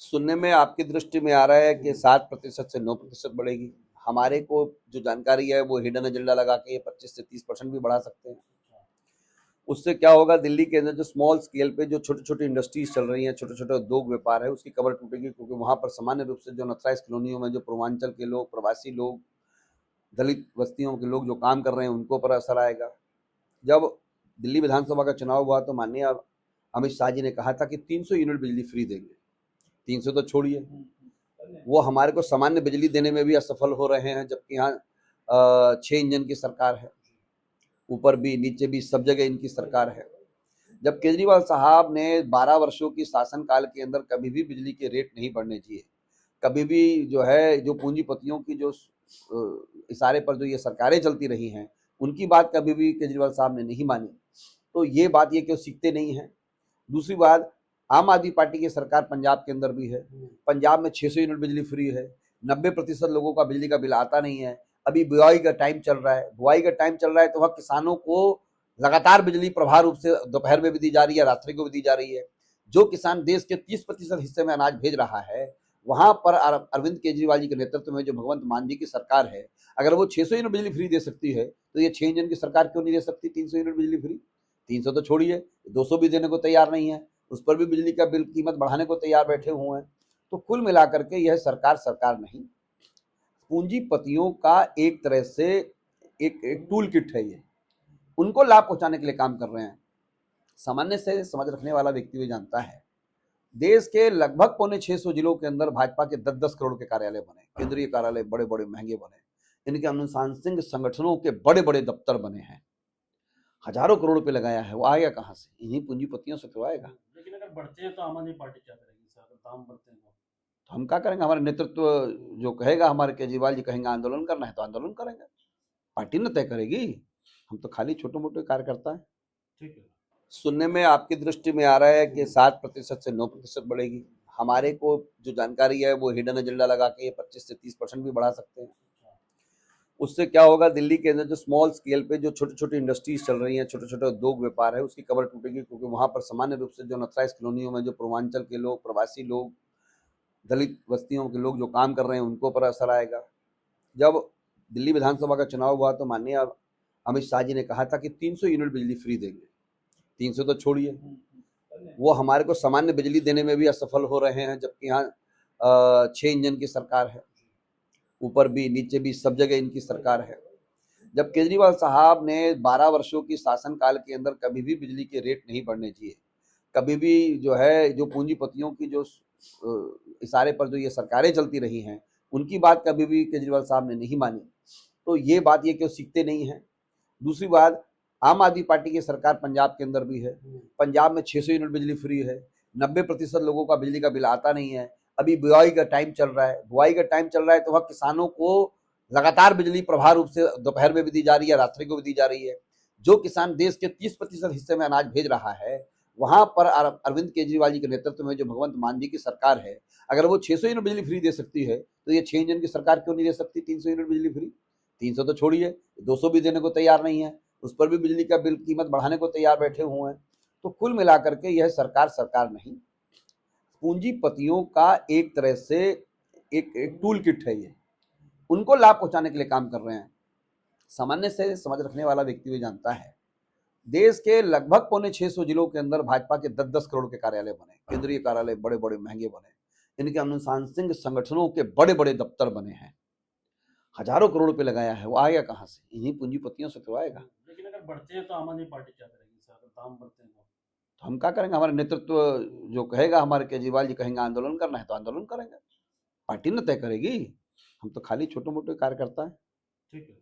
सुनने में आपकी दृष्टि में आ रहा है कि 7% से 9% बढ़ेगी। हमारे को जो जानकारी है वो हिडन एजेंडा लगा के 25 से 30% भी बढ़ा सकते हैं। उससे क्या होगा, दिल्ली के अंदर जो स्मॉल स्केल पे जो छोटी छोटी इंडस्ट्रीज चल रही हैं, छोटे छोटे उद्योग व्यापार है, उसकी कमर टूटेगी, क्योंकि वहां पर सामान्य रूप से जो अनथराइज कॉलोनियों में जो पूर्वांचल के लोग, प्रवासी लोग, दलित बस्तियों के लोग जो काम कर रहे हैं, उनको पर असर आएगा। जब दिल्ली विधानसभा का चुनाव हुआ तो माननीय अमित शाह जी ने कहा था कि 300 यूनिट बिजली फ्री देंगे। 300 तो छोड़िए, वो हमारे को सामान्य बिजली देने में भी असफल हो रहे हैं, जबकि यहाँ 6 इंजन की सरकार है, ऊपर भी नीचे भी सब जगह इनकी सरकार है। जब केजरीवाल साहब ने 12 वर्षों की शासनकाल के अंदर कभी भी बिजली के रेट नहीं बढ़ने चाहिए, कभी भी जो है जो पूंजीपतियों की जो इशारे पर जो ये सरकारें चलती रही हैं, उनकी बात कभी भी केजरीवाल साहब ने नहीं मानी। तो ये बात ये क्यों सीखते नहीं हैं। दूसरी बात, आम आदमी पार्टी की सरकार पंजाब के अंदर भी है। पंजाब में 600 यूनिट बिजली फ्री है। 90% लोगों का बिजली का बिल आता नहीं है। अभी बुआई का टाइम चल रहा है, तो वह किसानों को लगातार बिजली प्रभाव रूप से दोपहर में भी दी जा रही है, रात्रि को भी दी जा रही है। जो किसान देश के 30% हिस्से में अनाज भेज रहा है, वहां पर अरविंद केजरीवाल जी के नेतृत्व में जो भगवंत मान जी की सरकार है, अगर वो 600 यूनिट बिजली फ्री दे सकती है, तो ये 6 इंजन की सरकार क्यों नहीं दे सकती 300 यूनिट बिजली फ्री। 300 तो छोड़िए, 200 भी देने को तैयार नहीं है, उस पर भी बिजली का बिल कीमत बढ़ाने को तैयार बैठे हुए हैं। तो कुल मिलाकर के यह सरकार सरकार नहीं, पूंजीपतियों का एक तरह से एक टूल किट है। ये उनको लाभ पहुंचाने के लिए काम कर रहे हैं। सामान्य से समझ रखने वाला व्यक्ति भी जानता है, देश के लगभग 650 जिलों के अंदर भाजपा के 10-10 करोड़ के कार्यालय बने, केंद्रीय कार्यालय बड़े बड़े महंगे बने, इनके अनुशासनिक संगठनों के बड़े बड़े दफ्तर बने हैं, हजारों करोड़ रुपए लगाया है। वो आएगा कहां से, इन्हीं पूंजीपतियों से तो आएगा। लेकिन अगर बढ़ते हैं तो आम आदमी पार्टी क्या करेगी सर, अगर दाम बढ़ते हैं तो हम क्या करेंगे, हमारे नेतृत्व जो कहेगा, हमारे केजरीवाल जी कहेंगे आंदोलन करना है तो आंदोलन करेंगे, पार्टी न तय करेगी। हम तो खाली छोटे मोटे कार्यकर्ता हैं। ठीक है। सुनने में आपकी दृष्टि में आ रहा है कि 7% से 9% बढ़ेगी। हमारे को जो जानकारी है वो हिडन एजेंडा लगा के 25 से 30% भी बढ़ा सकते हैं। उससे क्या होगा, दिल्ली के अंदर जो स्मॉल स्केल पे जो छोटी छोटी इंडस्ट्रीज चल रही हैं, छोटे छोटे उद्योग व्यापार है, उसकी कमर टूटेगी, क्योंकि वहां पर सामान्य रूप से जो अनथराइज कॉलोनियों में जो पूर्वांचल के लोग, प्रवासी लोग, दलित बस्तियों के लोग जो काम कर रहे हैं, उनको पर असर आएगा। जब दिल्ली विधानसभा का चुनाव हुआ तो माननीय अमित शाह जी ने कहा था कि 300 यूनिट बिजली फ्री देंगे। 300 तो छोड़िए, वो हमारे को सामान्य बिजली देने में भी असफल हो रहे हैं, जबकि यहाँ 6 इंजन की सरकार है, ऊपर भी नीचे भी सब जगह इनकी सरकार है। जब केजरीवाल साहब ने 12 वर्षों की शासनकाल के अंदर कभी भी बिजली के रेट नहीं बढ़ने चाहिए, कभी भी जो है जो पूंजीपतियों की जो इशारे पर जो ये सरकारें चलती रही हैं, उनकी बात कभी भी केजरीवाल साहब ने नहीं मानी। तो ये बात ये क्यों सीखते नहीं हैं। दूसरी बात, आम आदमी पार्टी की सरकार पंजाब के अंदर भी है। पंजाब में 600 यूनिट बिजली फ्री है। 90% लोगों का बिजली का बिल आता नहीं है। अभी बुआई का टाइम चल रहा है, तो वह किसानों को लगातार बिजली प्रभाव रूप से दोपहर में भी दी जा रही है, रात्रि को भी दी जा रही है। जो किसान देश के 30% हिस्से में अनाज भेज रहा है, वहां पर अरविंद केजरीवाल जी के नेतृत्व में जो भगवंत मान जी की सरकार है, अगर वो 600 यूनिट बिजली फ्री दे सकती है, तो ये 6 इंजन की सरकार क्यों नहीं दे सकती 300 यूनिट बिजली फ्री। 300 तो छोड़िए, 200 भी देने को तैयार नहीं है, उस पर भी बिजली का बिल कीमत बढ़ाने को तैयार बैठे हुए हैं। तो कुल मिलाकर के यह सरकार सरकार नहीं, पूंजीपतियों का एक तरह से एक टूल किट है। ये उनको लाभ पहुंचाने के लिए काम कर रहे हैं। सामान्य से समझ रखने वाला व्यक्ति भी जानता है, देश के लगभग 650 जिलों के अंदर भाजपा के 10-10 करोड़ के कार्यालय बने, केंद्रीय कार्यालय बड़े बड़े महंगे बने, इनके अनुशासनिक संगठनों के बड़े बड़े दफ्तर बने हैं, हजारों करोड़ रुपए लगाया है। वो आएगा कहां से, इन्हीं पूंजीपतियों से तो आएगा। लेकिन अगर बढ़ते हैं तो आम आदमी पार्टी क्या करेगी सर, अगर दाम बढ़ते हैं तो हम क्या करेंगे, हमारे नेतृत्व जो कहेगा, हमारे केजरीवाल जी कहेंगे आंदोलन करना है तो आंदोलन करेंगे, पार्टी न तय करेगी। हम तो खाली छोटे मोटे कार्यकर्ता हैं। ठीक है।